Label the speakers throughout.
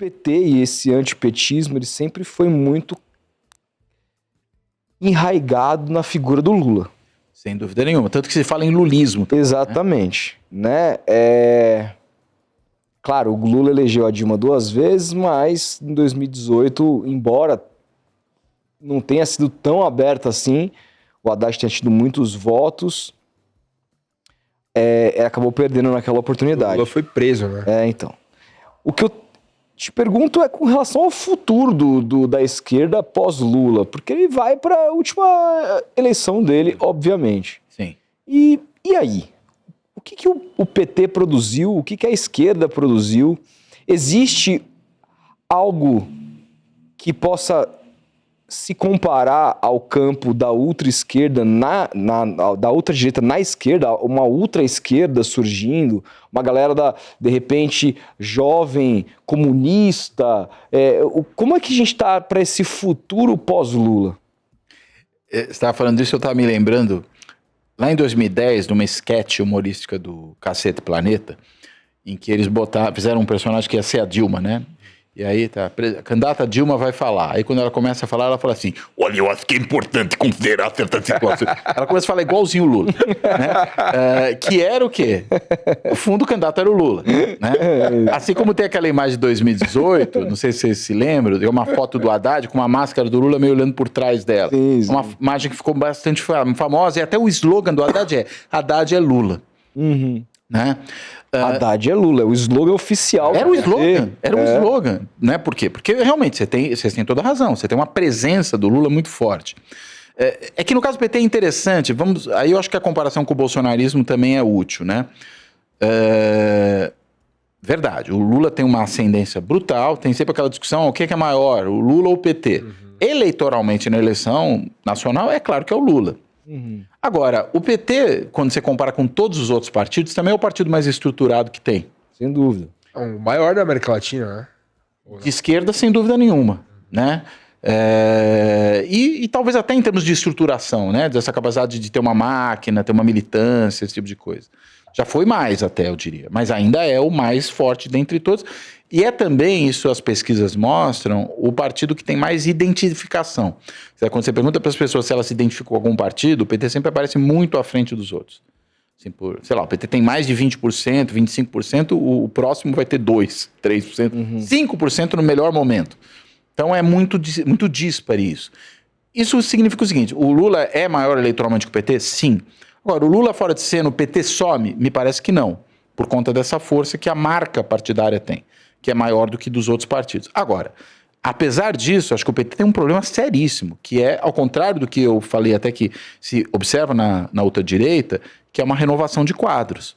Speaker 1: PT e esse antipetismo, ele sempre foi muito enraigado na figura do Lula.
Speaker 2: Sem dúvida nenhuma. Tanto que se fala em lulismo. Também,
Speaker 1: exatamente. Né? Claro, o Lula elegeu a Dilma 2 vezes, mas em 2018, embora não tenha sido tão aberto assim, o Haddad tinha tido muitos votos, acabou perdendo naquela oportunidade.
Speaker 3: O Lula foi preso, né?
Speaker 1: Então. O que eu te pergunto é com relação ao futuro da esquerda pós-Lula, porque ele vai para a última eleição dele, obviamente.
Speaker 2: Sim.
Speaker 1: E aí? O que o PT produziu? O que a esquerda produziu? Existe algo que possa se comparar ao campo da ultra-esquerda, da ultra-direita na esquerda, uma ultra-esquerda surgindo, uma galera de repente, jovem, comunista? Como é que a gente está para esse futuro pós-Lula?
Speaker 2: Você estava falando disso, eu estava me lembrando, lá em 2010, numa sketch humorística do Cacete Planeta, em que eles fizeram um personagem que ia ser a Dilma, né? E aí, a candidata Dilma vai falar. Aí, quando ela começa a falar, ela fala assim: olha, eu acho que é importante considerar certas situações. Ela começa a falar igualzinho o Lula. Né? Que era o quê? No fundo, o candidato era o Lula. Né? Assim como tem aquela imagem de 2018, não sei se vocês se lembram, tem uma foto do Haddad com uma máscara do Lula meio olhando por trás dela.
Speaker 1: Sim.
Speaker 2: Uma imagem que ficou bastante famosa. E até o slogan do Haddad é: Haddad é Lula.
Speaker 1: Uhum.
Speaker 2: Né?
Speaker 1: Haddad é Lula, é o slogan oficial.
Speaker 2: Era o slogan, né? Por quê? Porque realmente vocês têm toda a razão, você tem uma presença do Lula muito forte. É que no caso do PT é interessante, aí eu acho que a comparação com o bolsonarismo também é útil, né? Verdade, o Lula tem uma ascendência brutal, tem sempre aquela discussão, o que é maior, o Lula ou o PT? Uhum. Eleitoralmente na eleição nacional, é claro que é o Lula. Uhum. Agora, o PT, quando você compara com todos os outros partidos, também é o partido mais estruturado que tem.
Speaker 1: Sem dúvida.
Speaker 3: É o maior da América Latina, né?
Speaker 2: De esquerda, sem dúvida nenhuma, né? E talvez até em termos de estruturação, né? Dessa capacidade de ter uma máquina, ter uma militância, esse tipo de coisa. Já foi mais até, eu diria. Mas ainda é o mais forte dentre todos. E é também, isso as pesquisas mostram, o partido que tem mais identificação. Quando você pergunta para as pessoas se elas se identificam com algum partido, o PT sempre aparece muito à frente dos outros. Assim, sei lá, o PT tem mais de 20%, 25%, o próximo vai ter 2%, 3%, 5% no melhor momento. Então é muito díspare isso. Isso significa o seguinte: o Lula é maior eleitoralmente que o PT? Sim. Agora, o Lula fora de cena, o PT some? Me parece que não, por conta dessa força que a marca partidária tem, que é maior do que dos outros partidos. Agora, apesar disso, acho que o PT tem um problema seríssimo, que é, ao contrário do que eu falei até que se observa na ultradireita, que é uma renovação de quadros.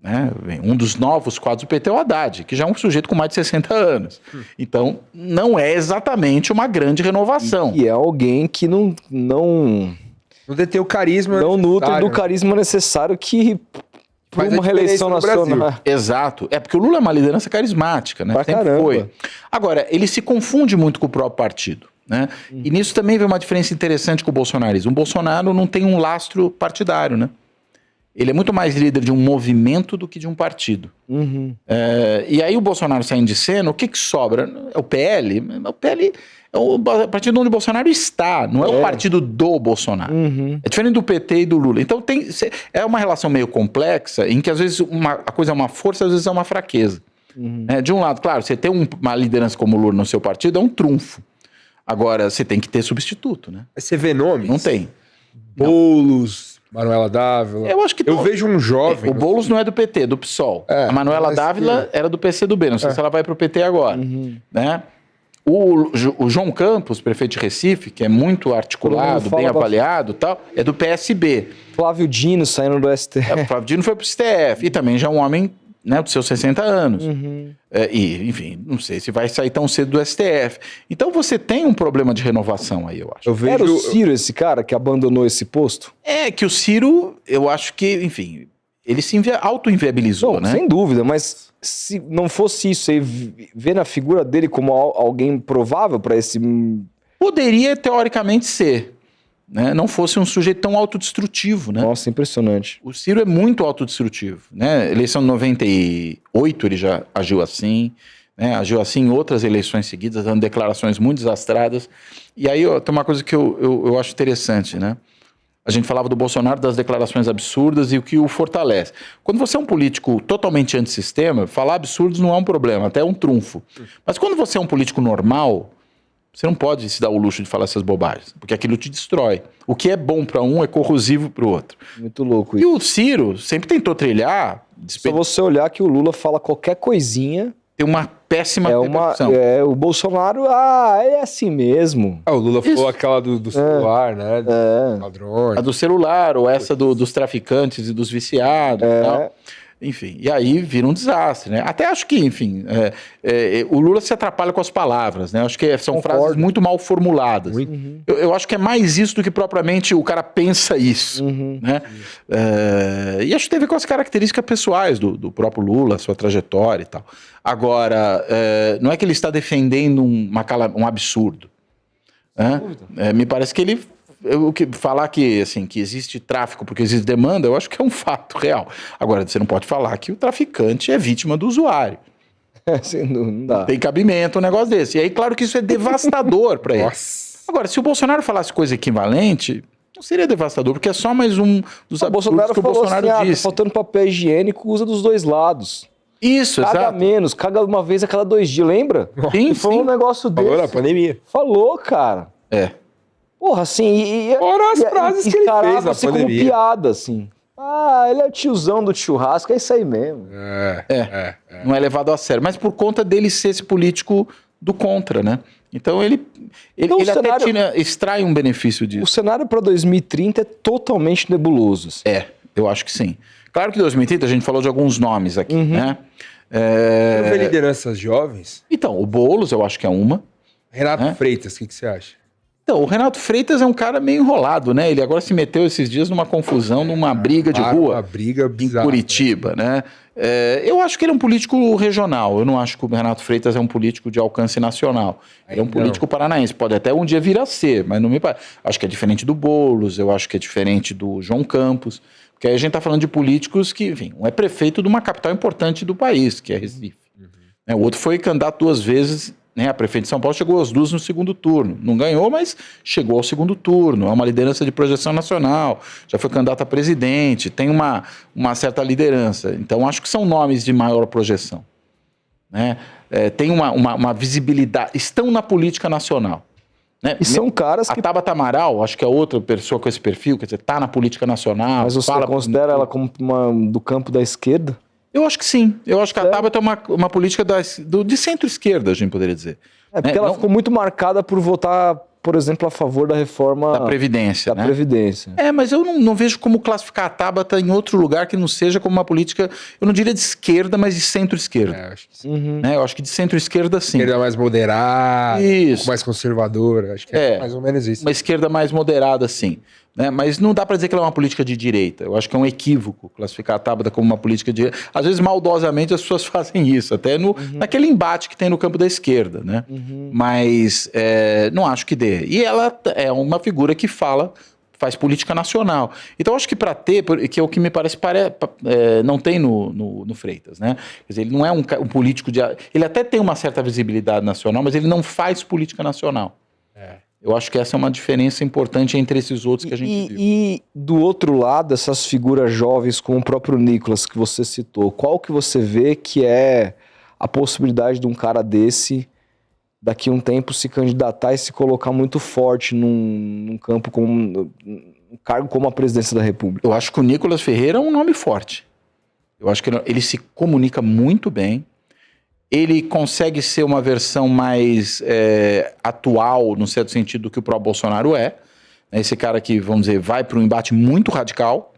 Speaker 2: Né? Um dos novos quadros do PT é o Haddad, que já é um sujeito com mais de 60 anos. Então, não é exatamente uma grande renovação.
Speaker 1: E é alguém que não
Speaker 3: detém o carisma.
Speaker 1: Não nutre do carisma necessário que para uma reeleição nacional.
Speaker 2: Exato. É porque o Lula é uma liderança carismática, né? Sempre foi. Agora, ele se confunde muito com o próprio partido, né? E nisso também vem uma diferença interessante com o bolsonarismo. O Bolsonaro não tem um lastro partidário, né? Ele é muito mais líder de um movimento do que de um partido. E aí o Bolsonaro saindo de cena, o que sobra? É o PL? O PL é o partido onde o Bolsonaro está, não é o partido do Bolsonaro. É diferente do PT e do Lula. Então é uma relação meio complexa, em que às vezes a coisa é uma força, às vezes é uma fraqueza. De um lado, claro, você ter uma liderança como o Lula no seu partido é um trunfo. Agora, você tem que ter substituto, né?
Speaker 3: Você vê nomes?
Speaker 2: Não tem.
Speaker 3: Bolos... Manuela Dávila.
Speaker 2: Eu acho que
Speaker 3: eu vejo um jovem.
Speaker 2: O Boulos não é do PT, é do PSOL. A Manuela Dávila era do PCdoB, não sei se ela vai pro PT agora. Né? O João Campos, prefeito de Recife, que é muito articulado, bem avaliado e tal, é do PSB.
Speaker 1: Flávio Dino saindo do STF.
Speaker 2: O Flávio Dino foi pro STF e também já é um homem, né, dos seus 60 anos. Enfim, não sei se vai sair tão cedo do STF. Então você tem um problema de renovação aí, eu acho.
Speaker 1: Era o Ciro esse cara que abandonou esse posto?
Speaker 2: É que o Ciro, eu acho que, enfim, ele se auto-inviabilizou, né?
Speaker 1: Sem dúvida, mas se não fosse isso, você vê na figura dele como alguém provável para esse...
Speaker 2: Poderia, teoricamente, ser. Né? Não fosse um sujeito tão autodestrutivo, né?
Speaker 1: Nossa, impressionante.
Speaker 2: O Ciro é muito autodestrutivo, né? Eleição de 98 ele já agiu assim, né? Agiu assim em outras eleições seguidas, dando declarações muito desastradas. E aí tem uma coisa que eu acho interessante, né? A gente falava do Bolsonaro, das declarações absurdas e o que o fortalece. Quando você é um político totalmente antissistema, falar absurdos não é um problema, até é um trunfo. Mas quando você é um político normal, você não pode se dar o luxo de falar essas bobagens, porque aquilo te destrói. O que é bom para um é corrosivo para o outro.
Speaker 1: Muito louco
Speaker 2: E
Speaker 1: isso.
Speaker 2: o Ciro sempre tentou trilhar,
Speaker 1: Só você olhar que o Lula fala qualquer coisinha,
Speaker 2: tem uma péssima
Speaker 1: é
Speaker 2: repercussão.
Speaker 1: o Bolsonaro, é assim mesmo.
Speaker 3: O Lula falou aquela do celular, né?
Speaker 1: É.
Speaker 3: Padrões.
Speaker 2: A do celular, ou essa dos traficantes e dos viciados e tal. Enfim, e aí vira um desastre, né? Até acho que, enfim, o Lula se atrapalha com as palavras, né? Acho que são
Speaker 1: Concordo.
Speaker 2: frases muito mal formuladas. Eu acho que é mais isso do que propriamente o cara pensa isso, né? E acho que tem a ver com as características pessoais do próprio Lula, sua trajetória e tal. Agora, não é que ele está defendendo um absurdo, né? Me parece que ele... falar que, assim, que existe tráfico porque existe demanda, eu acho que é um fato real. Agora, você não pode falar que o traficante é vítima do usuário.
Speaker 1: Assim, não dá.
Speaker 2: Tem cabimento um negócio desse. E aí, claro que isso é devastador para ele.
Speaker 3: Nossa.
Speaker 2: Agora, se o Bolsonaro falasse coisa equivalente, não seria devastador, porque é só mais um dos
Speaker 1: O
Speaker 2: absurdos
Speaker 1: Bolsonaro
Speaker 2: que o
Speaker 1: falou
Speaker 2: Bolsonaro
Speaker 1: assim, tá
Speaker 2: disse.
Speaker 1: faltando papel higiênico, usa dos dois lados.
Speaker 2: Isso,
Speaker 1: Caga
Speaker 2: exato.
Speaker 1: menos, caga uma vez a cada 2 dias, lembra?
Speaker 2: Sim,
Speaker 1: Ele falou um
Speaker 2: sim.
Speaker 1: negócio desse.
Speaker 3: Falou na pandemia.
Speaker 1: Falou, cara.
Speaker 2: É.
Speaker 1: Porra, assim,
Speaker 3: Fora as frases que ele fez na
Speaker 1: como
Speaker 3: pandemia.
Speaker 1: piada, assim. Ele é o tiozão do churrasco, é isso aí mesmo.
Speaker 2: Não é levado a sério. Mas por conta dele ser esse político do contra, né? Então ele
Speaker 1: Então, o
Speaker 2: até
Speaker 1: cenário-
Speaker 2: extrai um benefício
Speaker 1: O
Speaker 2: disso.
Speaker 1: cenário para 2030 é totalmente nebuloso. assim.
Speaker 2: Eu acho que sim. Claro que em 2030 a gente falou de alguns nomes aqui, né?
Speaker 3: Quero ver lideranças jovens.
Speaker 2: Então, o Boulos eu acho que é uma.
Speaker 3: Renato Freitas, o que você acha?
Speaker 2: Então, o Renato Freitas é um cara meio enrolado, né? Ele agora se meteu esses dias numa confusão, numa briga de
Speaker 3: Uma
Speaker 2: rua
Speaker 3: briga
Speaker 2: em
Speaker 3: bizarra.
Speaker 2: Curitiba, né? Eu acho que ele é um político regional. Eu não acho que o Renato Freitas é um político de alcance nacional. Ele é um político paranaense. Pode até um dia vir a ser, mas não me parece. Acho que é diferente do Boulos, eu acho que é diferente do João Campos. Porque aí a gente está falando de políticos que, enfim, um é prefeito de uma capital importante do país, que é Recife. O outro foi candidato 2 vezes, né? A prefeito de São Paulo chegou às 2 no segundo turno. Não ganhou, mas chegou ao segundo turno. É uma liderança de projeção nacional. Já foi candidato a presidente. Tem uma certa liderança. Então, acho que são nomes de maior projeção, né? Tem uma visibilidade. Estão na política nacional, né?
Speaker 1: E são caras
Speaker 2: A
Speaker 1: que...
Speaker 2: Tabata Amaral, acho que é outra pessoa com esse perfil, quer dizer, está na política nacional.
Speaker 1: Mas você considera ela como do campo da esquerda?
Speaker 2: Eu acho que sim. Eu acho que a Tabata é uma política de centro-esquerda, a gente poderia dizer.
Speaker 1: Porque ela ficou muito marcada por votar, por exemplo, a favor da reforma
Speaker 2: Da Previdência,
Speaker 1: da
Speaker 2: né?
Speaker 1: Previdência.
Speaker 2: Mas eu não vejo como classificar a Tabata em outro lugar que não seja como uma política, eu não diria de esquerda, mas de centro-esquerda.
Speaker 3: Acho que sim.
Speaker 2: Né? Eu acho que de centro-esquerda, sim.
Speaker 3: Esquerda mais moderada, um
Speaker 2: Isso.
Speaker 3: pouco mais conservadora. Acho que é mais ou menos isso.
Speaker 2: Uma esquerda mais moderada, sim. Né? Mas não dá para dizer que ela é uma política de direita. Eu acho que é um equívoco classificar a Tabata como uma política de direita. Às vezes, maldosamente, as pessoas fazem isso, até naquele embate que tem no campo da esquerda. Né? Mas não acho que dê. E ela é uma figura que faz política nacional. Então, eu acho que para ter, que é o que me parece, não tem no Freitas. Né? Quer dizer, ele não é um político de... Ele até tem uma certa visibilidade nacional, mas ele não faz política nacional. Eu acho que essa é uma diferença importante entre esses outros que a gente viu.
Speaker 1: E do outro lado, essas figuras jovens, como o próprio Nicolas, que você citou, qual que você vê que é a possibilidade de um cara desse, daqui a um tempo, se candidatar e se colocar muito forte num campo, um cargo como a presidência da República?
Speaker 2: Eu acho que o Nicolas Ferreira é um nome forte. Eu acho que ele se comunica muito bem. Ele consegue ser uma versão mais atual, no certo sentido, do que o próprio Bolsonaro é. Esse cara que, vamos dizer, vai para um embate muito radical,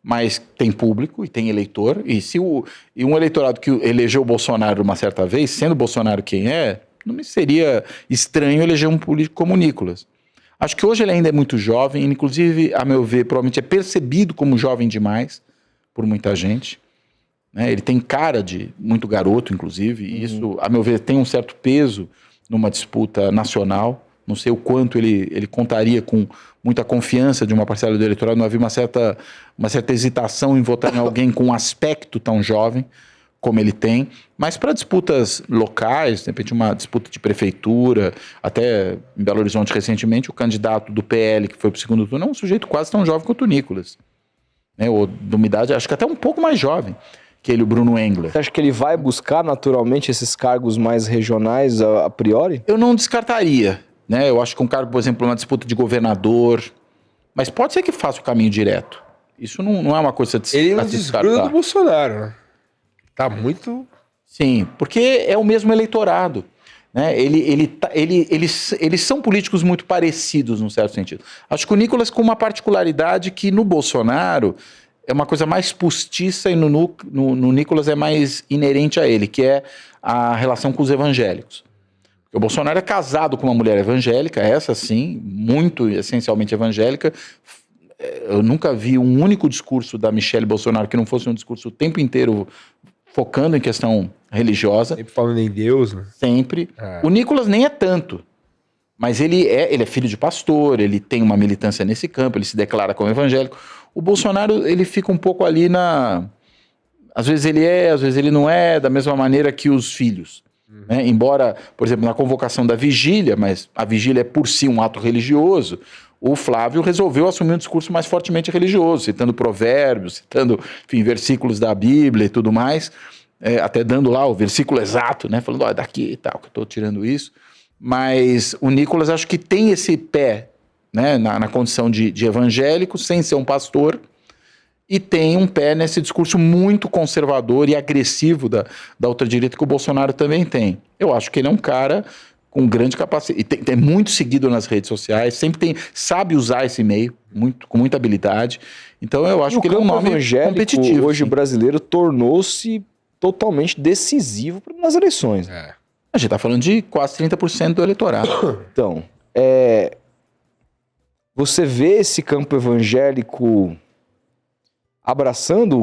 Speaker 2: mas tem público e tem eleitor. E um eleitorado que elegeu o Bolsonaro uma certa vez, sendo o Bolsonaro quem é, não me seria estranho eleger um político como o Nicolas. Acho que hoje ele ainda é muito jovem, inclusive, a meu ver, provavelmente é percebido como jovem demais por muita gente. Ele tem cara de muito garoto, inclusive, e isso, a meu ver, tem um certo peso numa disputa nacional. Não sei o quanto ele contaria com muita confiança de uma parcela do eleitorado. Não havia uma certa hesitação em votar em alguém com um aspecto tão jovem, como ele tem, mas para disputas locais, de repente uma disputa de prefeitura, até em Belo Horizonte recentemente, o candidato do PL que foi para o segundo turno é um sujeito quase tão jovem quanto o Nicolas, né? Ou de uma idade, acho que até um pouco mais jovem que ele, o Bruno Engler.
Speaker 1: Você acha que ele vai buscar naturalmente esses cargos mais regionais a priori?
Speaker 2: Eu não descartaria, né? Eu acho que um cargo, por exemplo, uma disputa de governador, mas pode ser que faça o caminho direto. Isso não é uma coisa de
Speaker 3: ele não desgruda do Bolsonaro, né? Tá muito...
Speaker 2: Sim, porque é o mesmo eleitorado, né? Eles são políticos muito parecidos, num certo sentido. Acho que o Nicolas com uma particularidade que no Bolsonaro é uma coisa mais postiça e no Nicolas é mais inerente a ele, que é a relação com os evangélicos. Porque o Bolsonaro é casado com uma mulher evangélica, essa sim, muito essencialmente evangélica. Eu nunca vi um único discurso da Michelle Bolsonaro que não fosse um discurso o tempo inteiro focando em questão religiosa.
Speaker 3: Sempre falando em Deus, né?
Speaker 2: Sempre. O Nicolas nem é tanto, mas ele é filho de pastor, ele tem uma militância nesse campo, ele se declara como evangélico. O Bolsonaro, ele fica um pouco ali às vezes ele é, às vezes ele não é, da mesma maneira que os filhos. Né? Embora, por exemplo, na convocação da vigília, mas a vigília é por si um ato religioso, o Flávio resolveu assumir um discurso mais fortemente religioso, citando provérbios, citando, enfim, versículos da Bíblia e tudo mais, até dando lá o versículo exato, né? Falando, é daqui e tal, que eu estou tirando isso. Mas o Nicolas acho que tem esse pé, né, na condição de evangélico, sem ser um pastor, e tem um pé nesse discurso muito conservador e agressivo da ultradireita que o Bolsonaro também tem. Eu acho que ele é um cara com grande capacidade, e é muito seguido nas redes sociais, sempre sabe usar esse meio, com muita habilidade. Então eu acho que ele é um nome competitivo.
Speaker 1: Hoje o brasileiro tornou-se totalmente decisivo nas eleições.
Speaker 2: A gente está falando de quase 30% do eleitorado.
Speaker 1: Então, você vê esse campo evangélico abraçando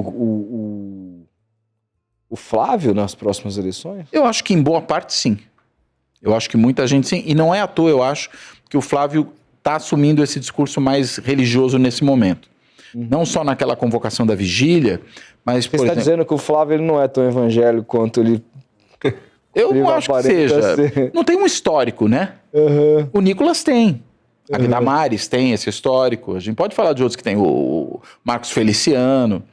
Speaker 1: o Flávio nas próximas eleições?
Speaker 2: Eu acho que em boa parte sim. Eu acho que muita gente sim. E não é à toa, eu acho, que o Flávio está assumindo esse discurso mais religioso nesse momento. Não só naquela convocação da vigília, mas, por exemplo... Você
Speaker 1: está dizendo que o Flávio ele não é tão evangélico quanto ele...
Speaker 2: Eu não acho que seja. Não tem um histórico, né?
Speaker 1: Uhum.
Speaker 2: O Nicolas tem. A Damares tem esse histórico. A gente pode falar de outros que tem. O Marcos Feliciano,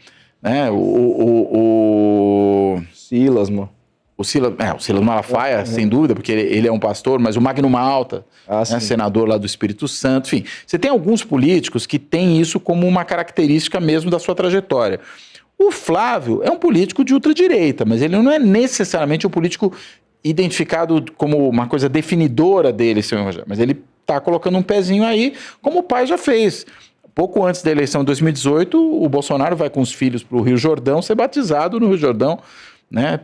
Speaker 2: né? O
Speaker 1: Silas, mano.
Speaker 2: O Silas Malafaia, sem dúvida, porque ele é um pastor, mas o Magno Malta, né, senador lá do Espírito Santo, enfim. Você tem alguns políticos que têm isso como uma característica mesmo da sua trajetória. O Flávio é um político de ultradireita, mas ele não é necessariamente um político identificado como uma coisa definidora dele, mas ele está colocando um pezinho aí, como o pai já fez. Pouco antes da eleição de 2018, o Bolsonaro vai com os filhos para o Rio Jordão ser batizado no Rio Jordão, né?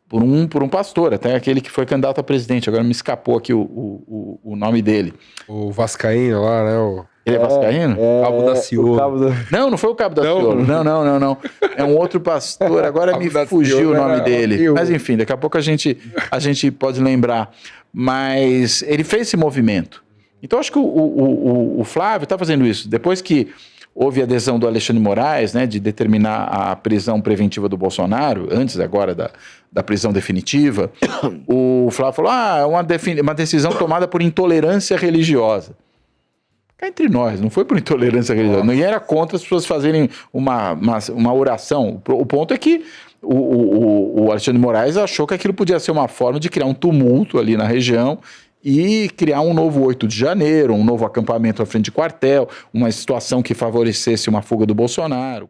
Speaker 2: Por um pastor, até aquele que foi candidato a presidente. Agora me escapou aqui o nome dele.
Speaker 3: O vascaíno lá, né?
Speaker 2: Ele é vascaíno?
Speaker 3: Cabo da Ciolo.
Speaker 2: Não foi o Cabo da Ciolo. Não. É um outro pastor. Agora me fugiu o nome dele. Mas enfim, daqui a pouco a gente pode lembrar. Mas ele fez esse movimento. Então acho que o Flávio está fazendo isso. Depois que houve a adesão do Alexandre Moraes, né, de determinar a prisão preventiva do Bolsonaro, antes agora da prisão definitiva, o Flávio falou, é uma decisão tomada por intolerância religiosa. Cá entre nós, não foi por intolerância religiosa, ninguém era contra as pessoas fazerem uma oração. O ponto é que o Alexandre Moraes achou que aquilo podia ser uma forma de criar um tumulto ali na região e criar um novo 8 de janeiro, um novo acampamento à frente de quartel, uma situação que favorecesse uma fuga do Bolsonaro.